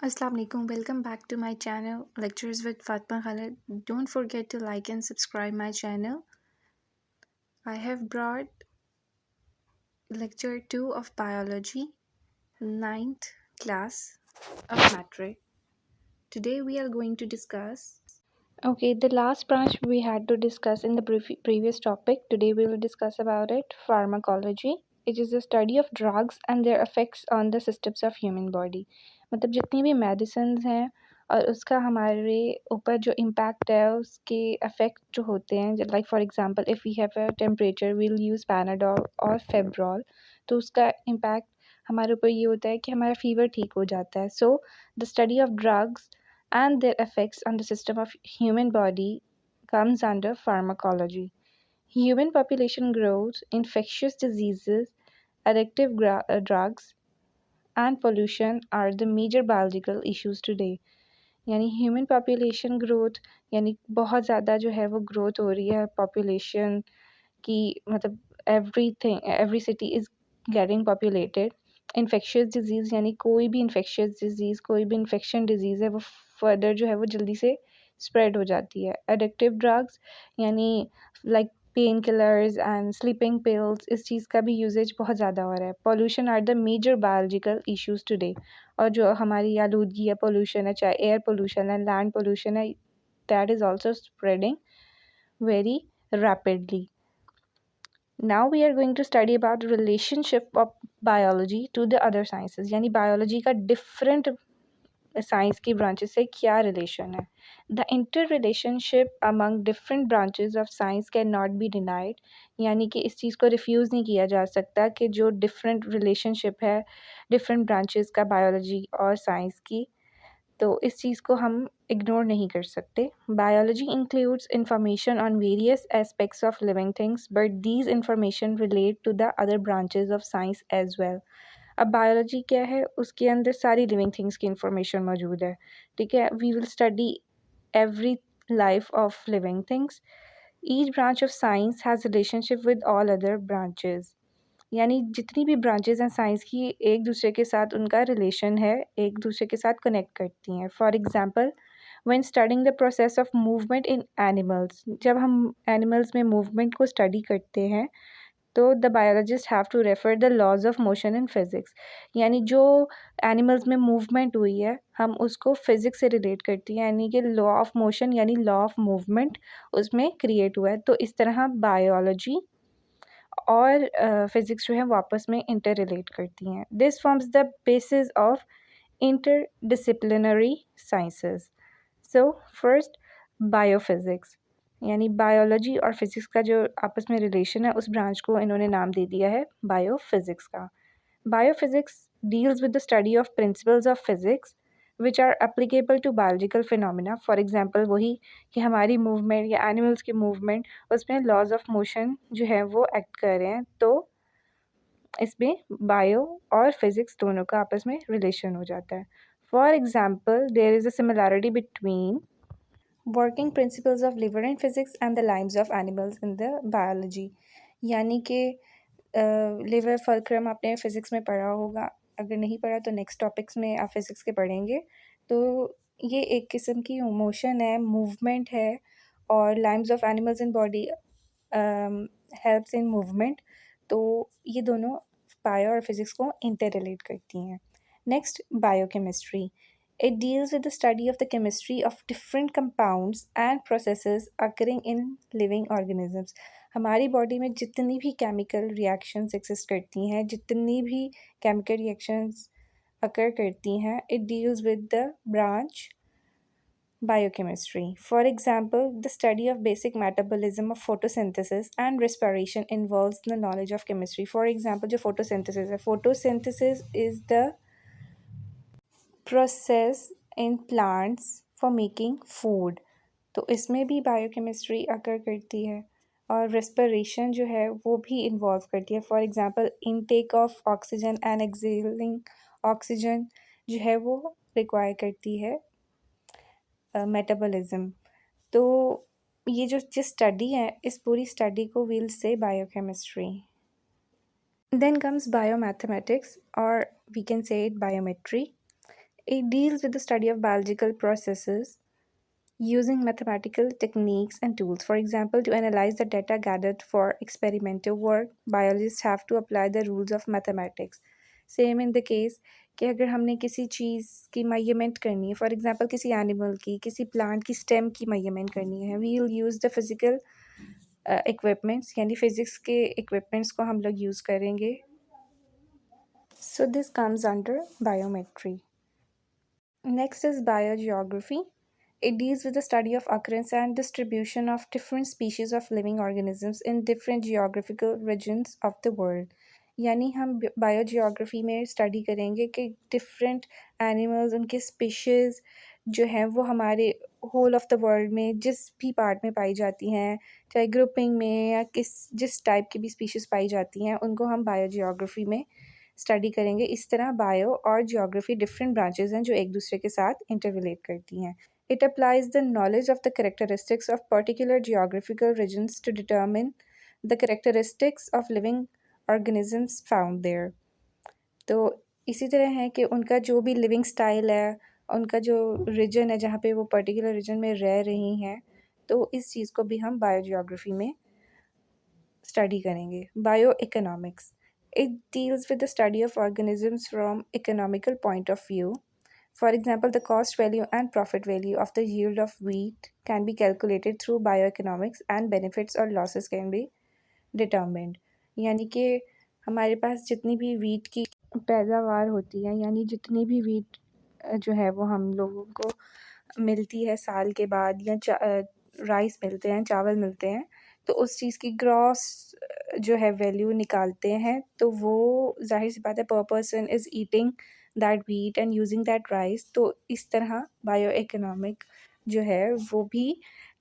Assalamu alaikum. Welcome back to my channel Lectures with Fatma Khalid. Don't forget to like and subscribe my channel. I have brought lecture 2 of biology, ninth class of Matric. Today we are going to discuss. Okay, the last branch we had to discuss in the previous topic. Today we will discuss about it, pharmacology. It is the study of drugs and their effects on the systems of human body. मतलब जितनी भी medicine हैं और उसका हमारे ऊपर जो impact है उसके इफेक्ट जो होते हैं, like for example if we have a temperature we'll use Panadol और फेब्रॉल, तो उसका इम्पैक्ट हमारे ऊपर ये होता है कि हमारा फीवर ठीक हो जाता है. So the study of drugs and their effects on the system of human body comes under pharmacology. Human population growth, infectious diseases, addictive drugs, and pollution are the major biological issues today. यानी human population growth, यानी बहुत ज़्यादा जो है वो growth हो रही है पॉपुलेशन की, मतलब every city is getting populated. Infectious disease, यानी कोई भी इन्फेक्शियस डिजीज़, कोई भी इन्फेक्शन डिजीज़ है वो फर्दर जो है वो जल्दी से स्प्रेड हो जाती है. एडिक्टिव ड्रग्स यानी like pain killers and sleeping pills, इस चीज़ का भी यूजेज बहुत ज़्यादा हो रहा है. Pollution are the major biological issues today. और जो हमारी आलूदगी है, पोल्यूशन है, चाहे एयर पोल्यूशन है, लैंड पोल्यूशन है, that is also spreading very rapidly. Now we are going to study about relationship of biology to the other sciences. यानी biology का different साइंस की ब्रांचेस से क्या रिलेशन है. The inter relationship among different branches of science can not be denied. यानी कि इस चीज़ को रिफ्यूज़ नहीं किया जा सकता कि जो डिफरेंट रिलेशनशिप है डिफरेंट ब्रांचेस का बायोलॉजी और साइंस की, तो इस चीज़ को हम इग्नोर नहीं कर सकते. Biology includes information on various aspects of living things, but these information relate to the other branches of science as well. अब बायोलॉजी क्या है, उसके अंदर सारी लिविंग थिंग्स की इंफॉर्मेशन मौजूद है. ठीक है, we will study every life of living things. Each branch of science has relationship with all other branches. यानी जितनी भी ब्रांचेस हैं साइंस की, एक दूसरे के साथ उनका रिलेशन है, एक दूसरे के साथ कनेक्ट करती हैं. For example, when studying the process of movement in animals, जब हम एनिमल्स में मूवमेंट को स्टडी करते हैं तो the biologist have to refer the laws of motion in physics. यानी जो एनिमल्स में मूवमेंट हुई है हम उसको फिज़िक्स से रिलेट करती हैं, यानी कि लॉ ऑफ मोशन यानी लॉ ऑफ मूवमेंट उसमें क्रिएट हुआ है. तो इस तरह बायोलॉजी और फिज़िक्स जो है वो आपस में इंटर रिलेट करती हैं. This forms the basis of interdisciplinary sciences. So first, biophysics, यानी बायोलॉजी और फिज़िक्स का जो आपस में रिलेशन है उस ब्रांच को इन्होंने नाम दे दिया है बायोफिज़िक्स का. Biophysics deals with the study of principles of physics which are applicable to biological phenomena. For example वही कि हमारी मूवमेंट या एनिमल्स की मूवमेंट, उसमें लॉज ऑफ मोशन जो है वो एक्ट कर रहे हैं, तो इसमें बायो और फिज़िक्स दोनों का आपस में रिलेशन हो जाता है. For example, there is a similarity between working principles of lever in physics and the lives of animals in the biology. यानी कि लिवर फल्क्रम आपने फ़िज़िक्स में पढ़ा होगा, अगर नहीं पढ़ा तो नेक्स्ट टॉपिक्स में आप फिज़िक्स के पढ़ेंगे. तो ये एक किस्म की मोशन है, मूवमेंट है, और lives of animals in body helps in movement. तो ये दोनों बायो और फिज़िक्स को इंटर रिलेट करती हैं. Next, biochemistry. It deals with the study of the chemistry of different compounds and processes occurring in living organisms. हमारी body में जितनी भी केमिकल रिएक्शंस एक्सिस्ट करती हैं, जितनी भी केमिकल रिएक्शंस अकर करती हैं, it deals with the branch biochemistry. For example, the study of basic metabolism of photosynthesis and respiration involves the knowledge of chemistry. For example, जो photosynthesis है, photosynthesis is the process in plants for making food. तो इसमें भी biochemistry अकर करती है, और respiration जो है वो भी इन्वॉल्व करती है. For example, intake of oxygen and exhaling oxygen जो है वो रिक्वायर करती है मेटाबॉलिज्म. तो ये जो स्टडी है, इस पूरी स्टडी को we'll say biochemistry. Then comes biomathematics, और we can say it biometry. It deals with the study of biological processes using mathematical techniques and tools. For example, to analyze the data gathered for experimental work, biologists have to apply the rules of mathematics. Same in the case कि अगर हमने किसी चीज़ की measurement करनी है, for example किसी animal की, किसी प्लांट की स्टेम की मेजरमेंट करनी है, we will use the physical equipments, यानी फिजिक्स के इक्विपमेंट्स को हम लोग यूज़ करेंगे. So this comes under biometry. Next is biogeography. It deals with the study of occurrence and distribution of different species of living organisms in different geographical regions of the world. यानी हम biogeography में study करेंगे कि different animals, उनके species जो हैं वो हमारे होल ऑफ द वर्ल्ड में जिस भी पार्ट में पाई जाती हैं, चाहे ग्रुपिंग में या जिस टाइप की भी स्पीशीज़ पाई जाती हैं, उनको हम बायोजियोग्राफी में स्टडी करेंगे. इस तरह बायो और जियोग्राफी डिफरेंट ब्रांचेज हैं जो एक दूसरे के साथ इंटररिलेट करती हैं. It applies the knowledge of the characteristics of particular geographical regions to determine the characteristics of living organisms found there. तो इसी तरह है कि उनका जो भी लिविंग स्टाइल है, उनका जो रीजन है जहाँ पे वो पर्टिकुलर रीजन में रह रही हैं, तो इस चीज़ को भी हम बायोजियोग्राफी में स्टडी करेंगे. Bio economics. It deals with the study of organisms from economical point of view. For example, the cost value and profit value of the yield of wheat can be calculated through bioeconomics and benefits or losses can be determined. यानी कि हमारे पास जितनी भी wheat की पैदावार होती है, यानी जितनी भी वीट जो है वो हम लोगों को मिलती है साल के बाद, या राइस मिलते हैं, चावल मिलते हैं, तो उस चीज़ की ग्रॉस जो है वैल्यू निकालते हैं. तो वो ज़ाहिर सी बात है, पर person is eating that wheat and using that rice. तो इस तरह बायो इकोनॉमिक जो है वो भी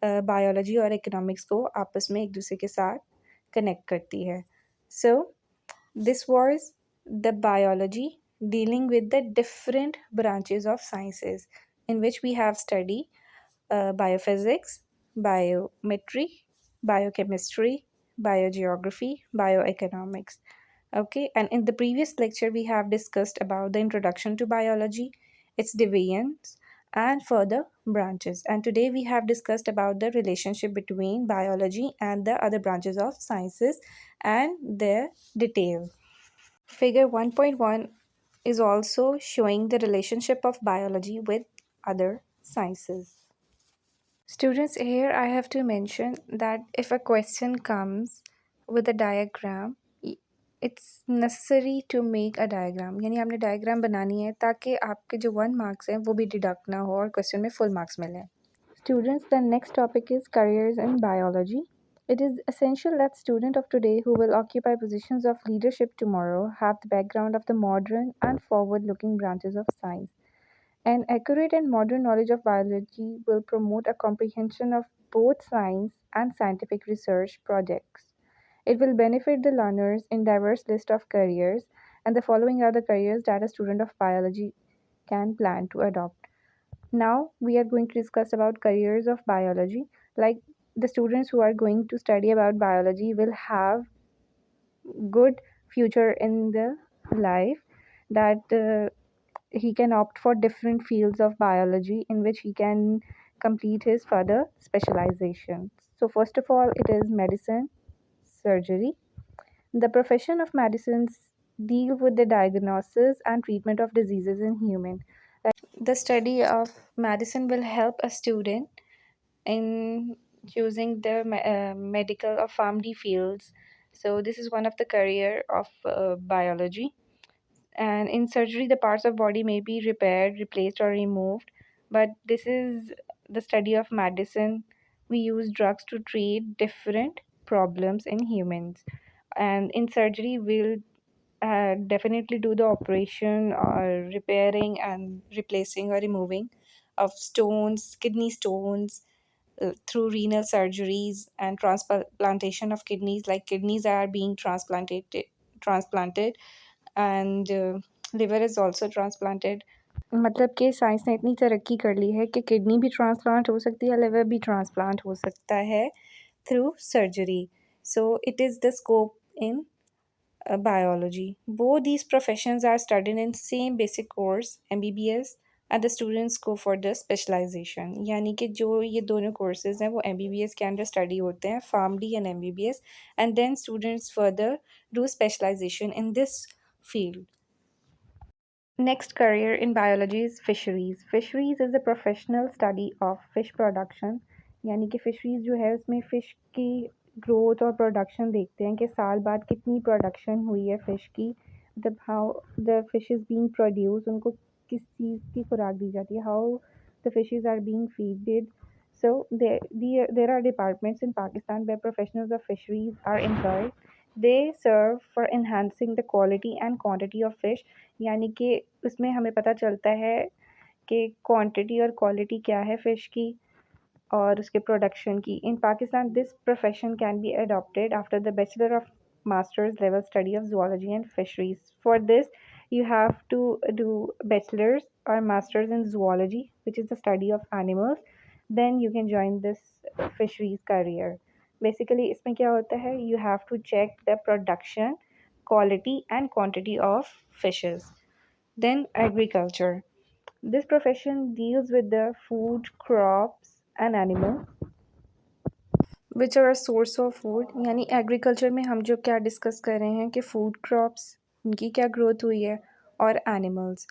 बायोलॉजी और इकोनॉमिक्स को आपस में एक दूसरे के साथ कनेक्ट करती है. So this was the biology dealing with the different branches of sciences in which we have studied biophysics, biometry, biochemistry, biogeography, bioeconomics. Okay, and in the previous lecture, we have discussed about the introduction to biology, its divisions, and further branches. And today we have discussed about the relationship between biology and the other branches of sciences and their detail. Figure 1.1 is also showing the relationship of biology with other sciences. Students, here I have to mention that if a question comes with a diagram, it's necessary to make a diagram. यानी आपने diagram बनानी है ताकि आपके जो 1 marks हैं वो भी डिडक्ट ना हो और क्वेश्चन में फुल मार्क्स मिलें. Students, the next topic is careers in biology. It is essential that students of today who will occupy positions of leadership tomorrow have the background of the modern and forward-looking branches of science. An accurate and modern knowledge of biology will promote a comprehension of both science and scientific research projects. It will benefit the learners in diverse list of careers, and the following are the careers that a student of biology can plan to adopt. Now we are going to discuss about careers of biology. Like, the students who are going to study about biology will have good future in the life, that he can opt for different fields of biology in which he can complete his further specialization. So first of all, it is medicine, surgery. The profession of medicines deal with the diagnosis and treatment of diseases in human. The study of medicine will help a student in choosing the medical or pharmacy fields. So this is one of the career of biology. And in surgery, the parts of body may be repaired, replaced, or removed. But this is the study of medicine. We use drugs to treat different problems in humans. And in surgery, we'll definitely do the operation or repairing and replacing or removing of stones, kidney stones, through renal surgeries and transplantation of kidneys. Like, kidneys are being transplanted, and liver is also transplanted. मतलब कि science ने इतनी तरक्की कर ली है कि kidney भी transplant हो सकती है, लिवर भी ट्रांसप्लांट हो सकता है through surgery. So it is the scope in biology. Both these professions are studied in same basic course, MBBS, and the students go for the specialization, यानी कि जो ये दोनों कोर्सेज हैं वो एमबीबीएस के अंडर स्टडी होते हैं, PharmD and MBBS, and then students further do specialization in this field. Next career in biology is fisheries. Fisheries is a professional study of fish production. यानी कि फिशरीज जो है उसमें फ़िश की growth और production देखते हैं कि साल बाद कितनी प्रोडक्शन हुई है फ़िश की, मतलब how the fish is being produce, उनको किस चीज़ की खुराक दी जाती है, how the fishes are being feeded. So there are departments in Pakistan where professionals of fisheries are employed. They serve for enhancing the quality and quantity of fish. यानी कि उसमें हमें पता चलता है कि क्वांटिटी और क्वालिटी क्या है फ़िश की और उसके प्रोडक्शन की. In Pakistan this profession can be adopted after the bachelor of master's level study of zoology and fisheries. For this you have to do bachelor's or master's in zoology, which is the study of animals. Then you can join this fisheries career. Basically इसमें क्या होता है, you have to check the production, quality and quantity of fishes. Then agriculture. This profession deals with the food, crops and animals which are source of food. यानी agriculture में हम जो क्या discuss कर रहे हैं कि फूड क्रॉप्स उनकी क्या ग्रोथ हुई है और एनिमल्स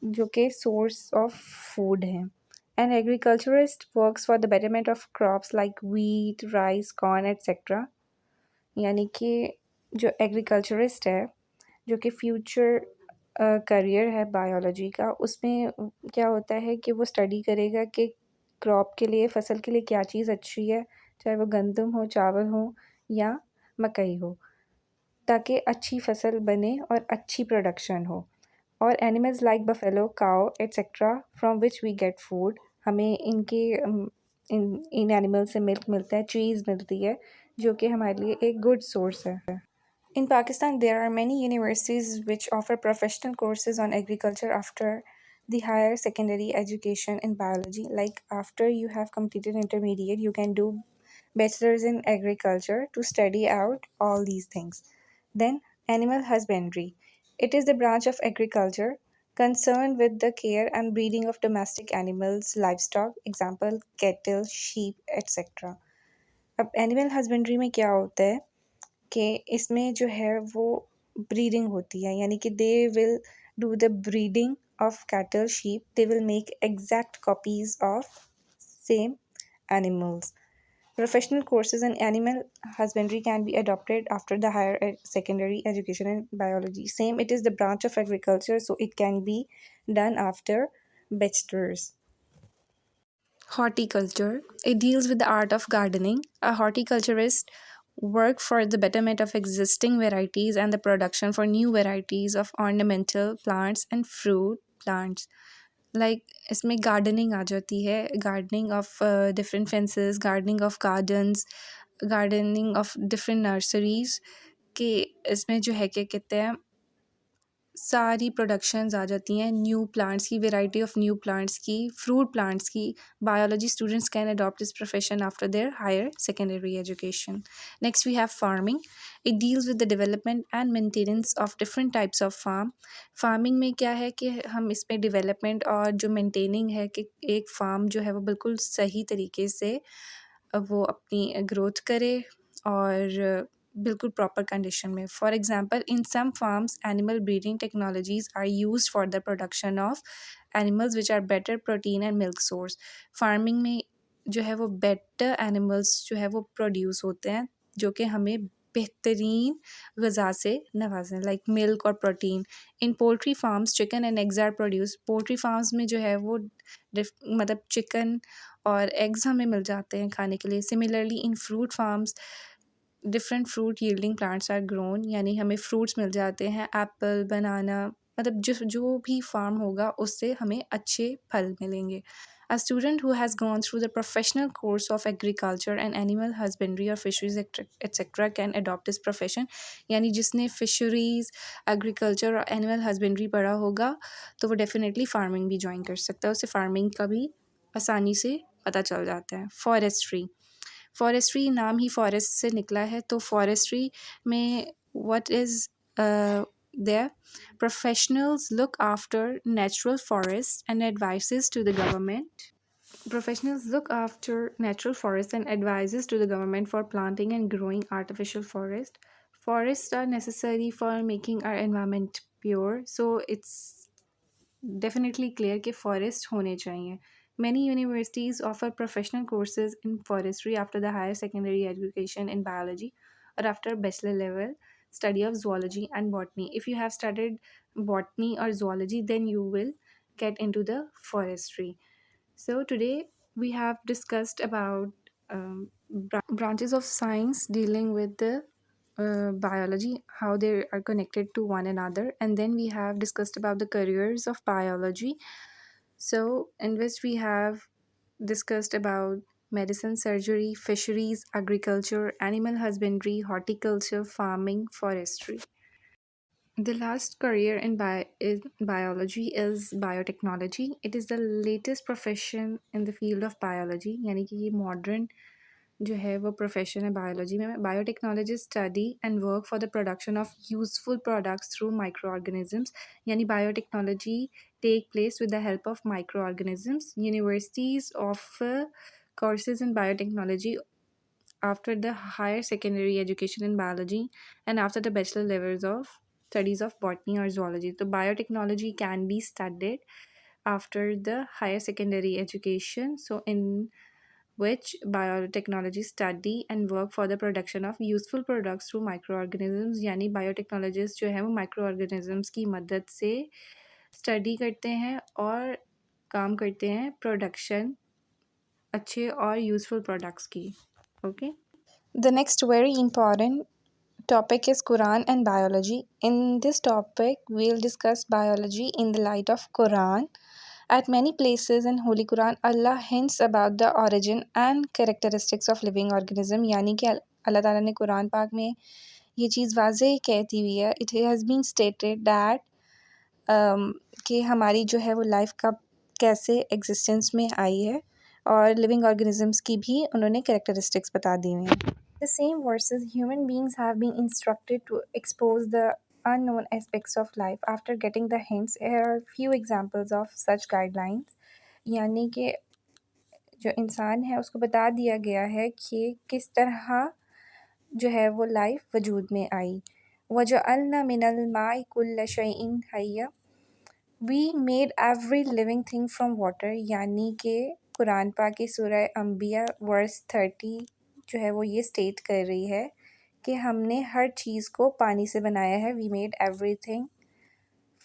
जो कि सोर्स ऑफ फूड हैं. And agriculturist works for the betterment of crops like wheat, rice, corn etcetera. यानी कि जो एग्रीकल्चरिस्ट है जो कि फ्यूचर करियर है बायोलॉजी का, उसमें क्या होता है कि वो स्टडी करेगा कि क्रॉप के लिए, फसल के लिए क्या चीज़ अच्छी है, चाहे वो गंदम हो, चावल हो या मकई हो, ताकि अच्छी फसल बने और अच्छी प्रोडक्शन हो. और animals like buffalo, cow etcetera from which we get food. हमें इनके इन एनिमल से मिल्क मिलता है, चीज़ मिलती है, जो कि हमारे लिए एक गुड सोर्स है. In Pakistan, there are many universities which offer professional courses on agriculture after the higher secondary education in biology. Like after you have completed intermediate, you can do bachelor's in agriculture to study out all these things. Then animal husbandry. It is the branch of agriculture concerned with the care and breeding of domestic animals, livestock, example cattle, sheep, etc. अब animal husbandry में क्या होता है कि इसमें जो है वो ब्रीडिंग होती है, यानी कि they will do the breeding of cattle, sheep. They will make exact copies of same animals. Professional courses in animal husbandry can be adopted after the higher secondary education in biology. Same, it is the branch of agriculture, so it can be done after bachelor's. Horticulture. It deals with the art of gardening. A horticulturist work for the betterment of existing varieties and the production for new varieties of ornamental plants and fruit plants. Like इसमें gardening आ जाती है, gardening of different fences, gardening of gardens, gardening of different nurseries. कि इसमें जो है क्या कहते हैं, सारी प्रोडक्शंस आ जाती हैं न्यू प्लांट्स की, वेराइटी ऑफ न्यू प्लांट्स की, फ्रूट प्लांट्स की. Biology students can adopt this profession after their higher secondary education. Next we have farming. It deals with the development and maintenance of different types of farm. Farming में क्या है कि हम इसमें development और जो maintaining है कि एक फार्म जो है वो बिल्कुल सही तरीके से वो अपनी ग्रोथ करे और बिल्कुल प्रॉपर कंडीशन में. For example, in some farms animal breeding technologies are used for the production of animals which are better protein and milk source. Farming में जो है वो बेटर एनिमल्स जो है वो प्रोड्यूस होते हैं जो कि हमें बेहतरीन ग़िज़ा से नवाजें, लाइक मिल्क और protein. In poultry farms chicken and eggs are produce. Poultry farms में जो है वो मतलब चिकन और एग्स हमें मिल जाते हैं खाने के लिए. Similarly in fruit farms different fruit yielding plants are grown, यानी हमें फ्रूट्स मिल जाते हैं, एप्पल, बनाना, मतलब जो भी फार्म होगा उससे हमें अच्छे फल मिलेंगे. A student who has gone through the professional course of agriculture and animal husbandry or fisheries etc. can adopt this profession. यानी जिसने फिशरीज, एग्रीकल्चर और एनिमल हस्बेंड्री पढ़ा होगा तो वो डेफिनेटली फार्मिंग भी ज्वाइन कर सकता है, उसे फार्मिंग का भी आसानी से पता चल जाता है. फॉरेस्ट्री. फॉरेस्ट्री नाम ही फॉरेस्ट से निकला है, तो फॉरेस्ट्री में what is There, professionals look after natural forests and advises to the government. Professionals look after natural forests and advises to the government for planting and growing artificial forest. Forests are necessary for making our environment pure, so it's definitely clear कि forest होने चाहिए. Many universities offer professional courses in forestry after the higher secondary education in biology or after bachelor level study of zoology and botany. If you have studied botany or zoology, then you will get into the forestry. So today we have discussed about branches of science dealing with the biology, how they are connected to one another, and then we have discussed about the careers of biology. So in which we have discussed about medicine, surgery, fisheries, agriculture, animal husbandry, horticulture, farming, forestry. The last career in biology is biotechnology. It is the latest profession in the field of biology. यानी कि ये modern जो है वो profession है biology में. Biotechnologists study and work for the production of useful products through microorganisms. यानी biotechnology take place with the help of microorganisms. Universities offer courses in biotechnology after the higher secondary education in biology and after the bachelor levels of studies of botany or zoology. So biotechnology can be studied after the higher secondary education. So in which biotechnology study and work for the production of useful products through microorganisms. यानी biotechnologists जो है वो microorganisms की मदद से study करते हैं और काम करते हैं production अच्छे और useful products की. Okay. The next very important topic is Quran and biology. In this topic, we'll discuss biology in the light of Quran. At many places in Holy Quran, Allah hints about the origin and characteristics of living organism. यानी कि अल्लाह ताला ने कुरान पाक में ये चीज़ वाज़ेह कहती हुई है. It has been stated that कि हमारी जो है वो लाइफ कब कैसे एग्जिस्टेंस में आई है और लिविंग ऑर्गेनिजम्स की भी उन्होंने कैरेक्टरिस्टिक्स बता दी हुई हैं. The same verses, human beings have been instructed to expose the unknown aspects of life. After getting the hints, here are few examples of such guidelines. यानी कि जो इंसान है उसको बता दिया गया है कि किस तरह जो है वो लाइफ वजूद में आई. वजअलना मिनल माई कुल्ल शैइन हय्या. We made every living thing from water. यानी कि कुरान पाक की सूरह अंबिया वर्स 30 जो है वो ये स्टेट कर रही है कि हमने हर चीज़ को पानी से बनाया है. We made everything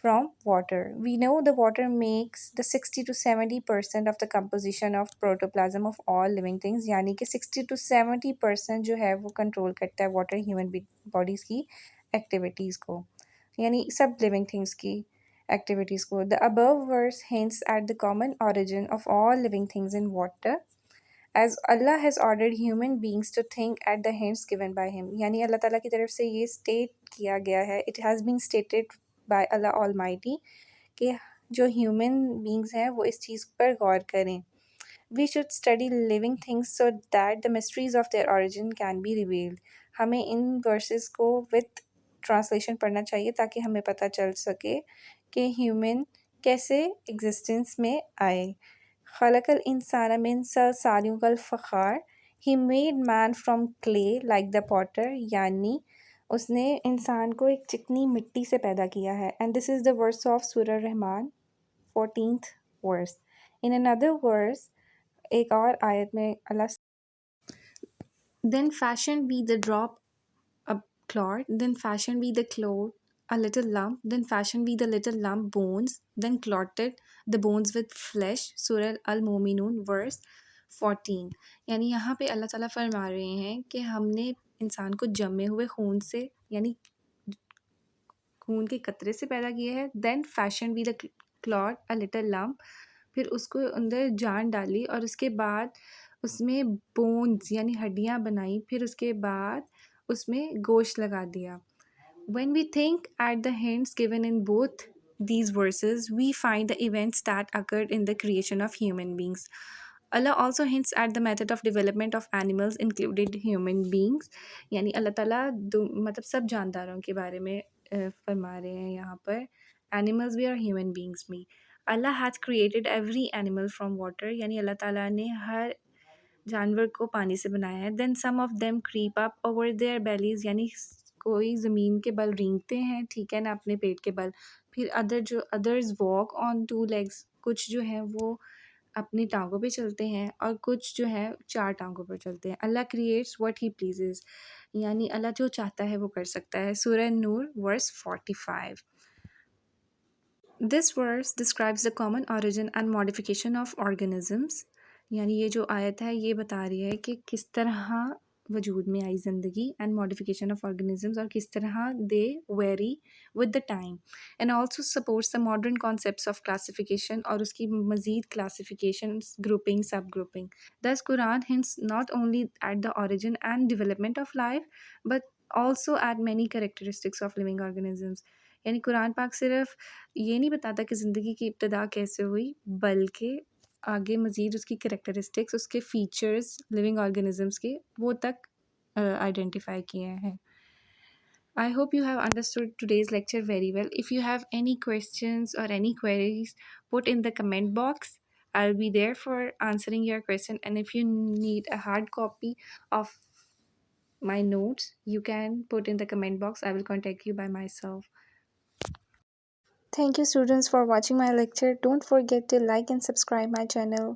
from water. We know the water makes the 60 to 70% of the composition of protoplasm of all living things. यानी कि 60 to 70% जो है वो कंट्रोल करता है वाटर ह्यूमन बॉडीज़ की एक्टिविटीज़ को, यानी सब लिविंग थिंग्स की एक्टिविटीज़ को. The above verse hints at the common origin of all living things in water, as Allah has ordered human beings to think at the hints given by him. यानी अल्लाह ताला की तरफ से ये state किया गया है. It has been stated by Allah Almighty कि जो ह्यूमन बींग्स हैं वो इस चीज़ पर गौर करें. We should study living things so that the mysteries of their origin can be revealed. हमें इन वर्सेस को विथ ट्रांसलेशन पढ़ना चाहिए ताकि हमें पता चल सके कि ह्यूमन कैसे एग्जिस्टेंस में आए. खलकल इंसान मिन सलसालिन कल फ़खार. He made man from clay like the potter. यानी उसने इंसान को एक चिकनी मिट्टी से पैदा किया है. And this is the verse of Surah Rahman, 14th verse. In another verse, एक और आयत में अल्लाह Then fashioned be the drop a clot, then fashioned be the clot a little lump, then fashioned be the little lump bones, then clotted the bones with flesh. Surah Al-Muminun verse 14. यानी यहाँ पे अल्लाह ताला फरमा रहे हैं कि हमने इंसान को जमे हुए खून से यानी खून के कतरे से पैदा किया है. Then fashion be the clot a little lump. फिर उसको अंदर जान डाली और उसके बाद उसमें बोन्स यानी हड्डियाँ बनाई. फिर उसके बाद उसमें गोश्त लगा दिया. When we think at the hints given in both these verses, we find the events that occurred in the creation of human beings. Allah also hints at the method of development of animals, included human beings. यानी अल्लाह ताला मतलब सब जानदारों के बारे में फरमा रहे हैं यहाँ पर, एनिमल्स भी और ह्यूमन बींग्स भी। Allah has created every animal from water, यानी अल्लाह ताला ने हर जानवर को पानी से बनाया है। Then some of them creep up over their bellies, यानी कोई ज़मीन के बल रेंगते हैं, ठीक है ना, अपने पेट के बल। फिर others walk on two legs, कुछ जो हैं वो अपनी टाँगों पे चलते हैं और कुछ जो है 4 टाँगों पर चलते हैं। अल्लाह क्रिएट्स व्हाट ही प्लीजेज़, यानी अल्लाह जो चाहता है वो कर सकता है। Surah Noor verse 45। This verse describes the common origin and modification of organisms, यानी ये जो आयत है ये बता रही है कि किस तरह वजूद में आई ज़िंदगी, एंड मॉडिफिकेशन ऑफ ऑर्गेनिजम्स, और किस तरह they vary with the time, and also supports the modern concepts of classification, और उसकी मज़ीद क्लासिफिकेशन, ग्रुपिंग, सब ग्रुपिंग। दस Quran hints not only at the origin and development of life but also at many characteristics of living organisms, यानी कुरान पाक सिर्फ ये नहीं बताता कि ज़िंदगी की इब्तदा कैसे हुई, बल्कि आगे मज़ीद उसकी करैक्टरिस्टिक्स, उसके फ़ीचर्स लिविंग ऑर्गेनिज़म्स के, वो तक आइडेंटिफ़ाई किए हैं। I hope you have understood today's lecture very well. If you have any questions or any queries, put in the comment box. I'll be there for answering your question. And if you need a hard copy of my notes, you can put in the comment box. I will contact you by myself. Thank you, students, for watching my lecture. Don't forget to like and subscribe my channel.